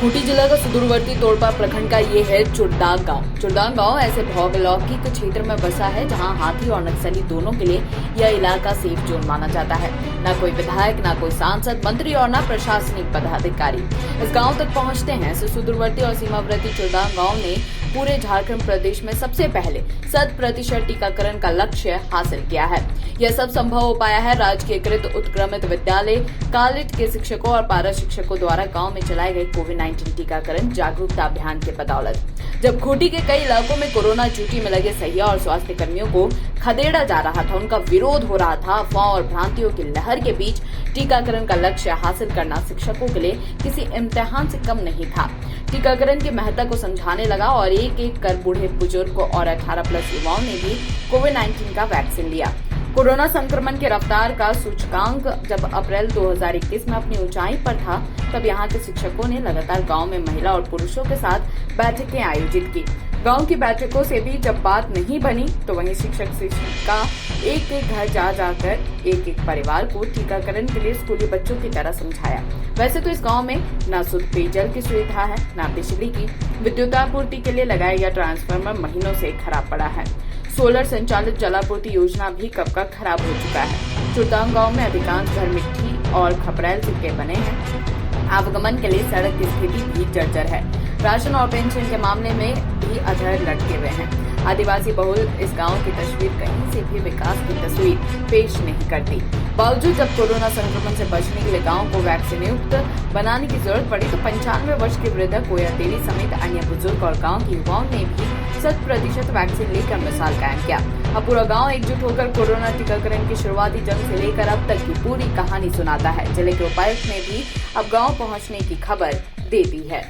खूंटी जिला का सुदूरवर्ती तोड़पा प्रखंड का ये है चुड़दांग गांव। चुड़दांग गांव ऐसे भौगोलिक क्षेत्र में बसा है जहां हाथी और नक्सली दोनों के लिए यह इलाका सेफ जोन माना जाता है। न कोई विधायक, न कोई सांसद, मंत्री और न प्रशासनिक पदाधिकारी इस गांव तक पहुंचते हैं। सुदूरवर्ती और सीमावर्ती चुड़दांग गांव ने पूरे झारखंड प्रदेश में सबसे पहले 100% टीकाकरण का लक्ष्य हासिल किया है। यह सब संभव हो पाया है राजकीयकृत उत्क्रमित विद्यालय कालिट के शिक्षकों और पारा शिक्षकों द्वारा गांव में चलाए गए कोविड-19 टीकाकरण जागरूकता अभियान के बदौलत। जब खूंटी के कई इलाकों में कोरोना ड्यूटी में लगे सहिया और स्वास्थ्य कर्मियों को खदेड़ा जा रहा था, उनका विरोध हो रहा था, अफवाह और भ्रांतियों की लहर के बीच टीकाकरण का लक्ष्य हासिल करना शिक्षकों के लिए किसी इम्तिहान से कम नहीं था। टीकाकरण की महत्ता को समझाने लगा और एक एक कर बूढ़े बुजुर्ग और 18+ युवाओं ने भी कोविड-19 का वैक्सीन लिया। कोरोना संक्रमण के रफ्तार का सूचकांक जब अप्रैल 2021 में अपनी ऊंचाई पर था, तब यहाँ के शिक्षकों ने लगातार गांव में महिला और पुरुषों के साथ बैठकें आयोजित की। गांव की बैठकों से भी जब बात नहीं बनी, तो वहीं शिक्षिका एक एक घर जा जाकर एक एक परिवार को टीकाकरण के लिए स्कूली बच्चों की तरह समझाया। वैसे तो इस गांव में न शुद्ध पेयजल की सुविधा है, न बिजली की। विद्युत आपूर्ति के लिए लगाया गया ट्रांसफार्मर महीनों से खराब पड़ा है। सोलर संचालित जलापूर्ति योजना भी कब का खराब हो चुका है। चुड़दांग गांव में अधिकांश घर मिट्टी और खपरैल के बने हैं। आवागमन के लिए सड़क की स्थिति भी जर्जर है। राशन और पेंशन के मामले में भी अधर लटके हुए हैं। आदिवासी बहुल इस गांव की तस्वीर कहीं से भी विकास की तस्वीर पेश नहीं करती। बावजूद जब कोरोना संक्रमण से बचने के लिए गांव को वैक्सीन युक्त बनाने की जरूरत पड़ी, तो 95 वर्ष की वृद्धा कोया देवी समेत अन्य बुजुर्ग और गांव के युवाओं ने भी 100% वैक्सीन लेकर मिसाल कायम किया। अब पूरा गांव एकजुट होकर कोरोना टीकाकरण की शुरुआती जंग से लेकर अब तक की पूरी कहानी सुनाता है। जिले के उपायुक्त ने भी अब गांव पहुंचने की खबर दे दी है।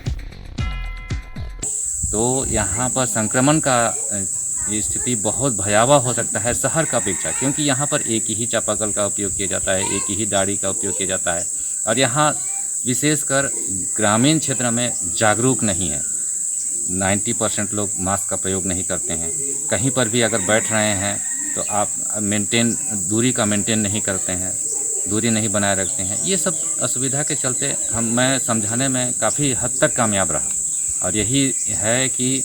तो यहाँ पर संक्रमण का स्थिति बहुत भयावह हो सकता है शहर का अपेक्षा, क्योंकि यहाँ पर एक ही चापाकल का उपयोग किया जाता है, एक ही दाढ़ी का उपयोग किया जाता है और यहाँ विशेषकर ग्रामीण क्षेत्र में जागरूक नहीं है। 90% लोग मास्क का प्रयोग नहीं करते हैं। कहीं पर भी अगर बैठ रहे हैं तो आप दूरी का मेंटेन नहीं करते हैं, दूरी नहीं बनाए रखते हैं। ये सब असुविधा के चलते मैं समझाने में काफ़ी हद तक कामयाब रहा और यही है कि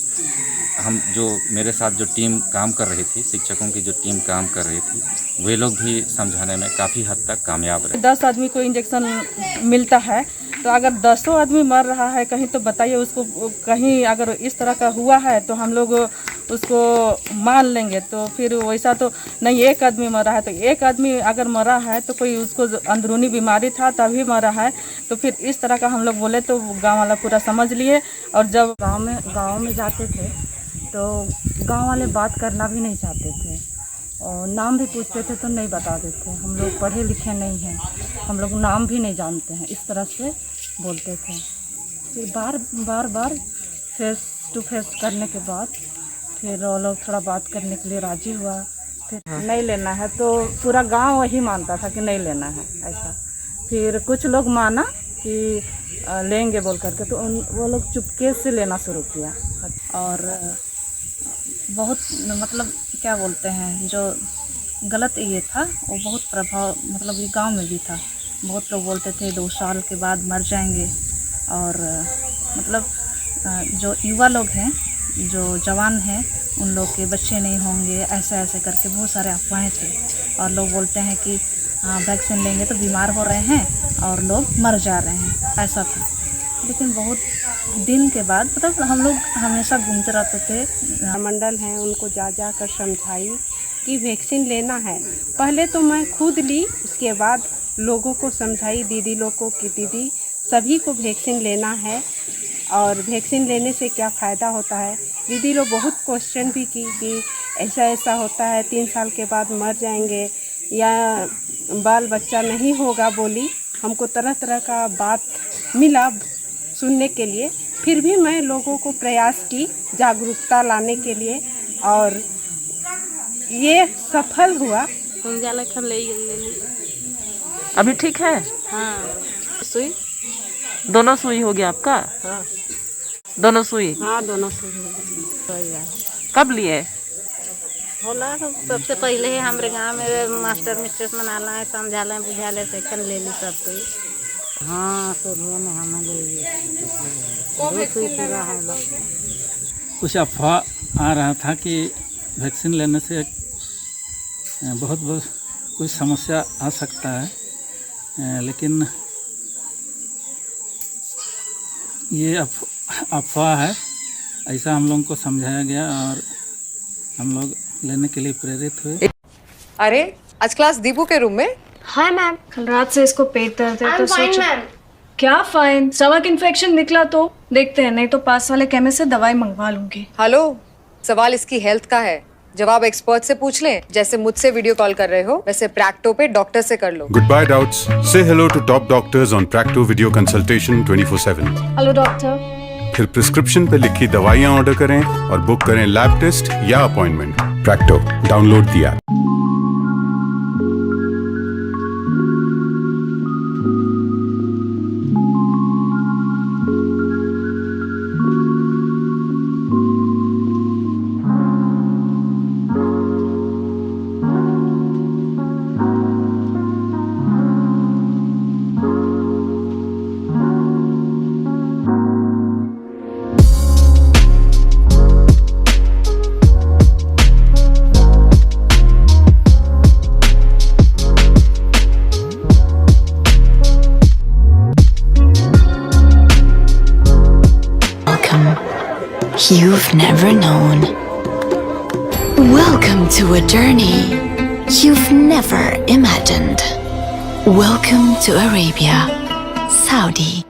हम जो मेरे साथ जो टीम काम कर रही थी, शिक्षकों की जो टीम काम कर रही थी, वे लोग भी समझाने में काफ़ी हद तक कामयाब रहे। 10 आदमी को इंजेक्शन मिलता है, तो अगर 10 आदमी मर रहा है कहीं, तो बताइए उसको कहीं अगर इस तरह का हुआ है तो हम लोग उसको मान लेंगे। तो फिर वैसा तो नहीं, एक आदमी मरा है तो एक आदमी अगर मरा है तो कोई उसको अंदरूनी बीमारी था तभी मरा है, तो फिर इस तरह का हम लोग बोले तो गांव वाला पूरा समझ लिए। और जब गांव में जाते थे तो गांव वाले बात करना भी नहीं चाहते थे और नाम भी पूछते थे तो नहीं बताते थे। हम लोग पढ़े लिखे नहीं हैं, हम लोग नाम भी नहीं जानते हैं, इस तरह से बोलते थे। फिर बार फेस टू फेस करने के बाद फिर वो लोग थोड़ा बात करने के लिए राजी हुआ। फिर नहीं लेना है तो पूरा गांव वही मानता था कि नहीं लेना है ऐसा। फिर कुछ लोग माना कि लेंगे बोल करके, तो वो लोग चुपके से लेना शुरू किया। और बहुत मतलब क्या बोलते हैं, जो गलत ये था वो बहुत प्रभाव मतलब ये गांव में भी था। बहुत लोग बोलते थे 2 साल के बाद मर जाएंगे और मतलब जो युवा लोग हैं, जो जवान हैं, उन लोग के बच्चे नहीं होंगे, ऐसे ऐसे करके बहुत सारे अफवाहें थे। और लोग बोलते हैं कि हाँ वैक्सीन लेंगे तो बीमार हो रहे हैं और लोग मर जा रहे हैं, ऐसा था। लेकिन बहुत दिन के बाद मतलब हम लोग हमेशा घूमते रहते थे। मंडल हैं उनको जा कर समझाई कि वैक्सीन लेना है। पहले तो मैं खुद ली, उसके बाद लोगों को समझाई, दीदी लोग को कि दीदी सभी को वैक्सीन लेना है और वैक्सीन लेने से क्या फ़ायदा होता है। दीदी लोग बहुत क्वेश्चन भी की कि ऐसा ऐसा होता है, 3 साल के बाद मर जाएंगे या बाल बच्चा नहीं होगा बोली। हमको तरह तरह का बात मिला सुनने के लिए। फिर भी मैं लोगों को प्रयास की जागरूकता लाने के लिए और ये सफल हुआ। अभी ठीक है? हाँ, सुई दोनों सुई हो गया आपका? हाँ, दोनों सुई? हाँ दोनों से हो गया। कब लिए? होला तो सबसे पहले ही हमारे गांव में मास्टर मिस्ट्रेस मनाला है, समझाला बुझाले सेकंड ले ली सब कोई। हाँ शुरू में हमें ले ली। कुछ अफवाह आ रहा था कि वैक्सीन लेने से बहुत कुछ समस्या आ सकता है, लेकिन ये अफवाह है, ऐसा हम लोगों को समझाया गया और हम लोग लेने के लिए प्रेरित हुए। अरे आज क्लास दीपू के रूम में? हाय मैम, कल रात से इसको पेट दर्द है तो सोचा क्या फाइन, स्टमक इन्फेक्शन निकला तो देखते हैं, नहीं तो पास वाले केमिस्ट से दवाई मंगवा लूंगी। हेलो, सवाल इसकी हेल्थ का है, जवाब एक्सपर्ट से पूछ लें। जैसे मुझसे वीडियो कॉल कर रहे हो वैसे प्रैक्टो पे डॉक्टर से कर लो। Goodbye doubts. Say hello to top doctors on Practo video consultation 24/7. Hello doctor. फिर प्रिस्क्रिप्शन पे लिखी दवाइयाँ ऑर्डर करें और बुक करें लैब टेस्ट या appointment. Practo, download the app. You've never known. Welcome to a journey you've never imagined. Welcome to Arabia, Saudi.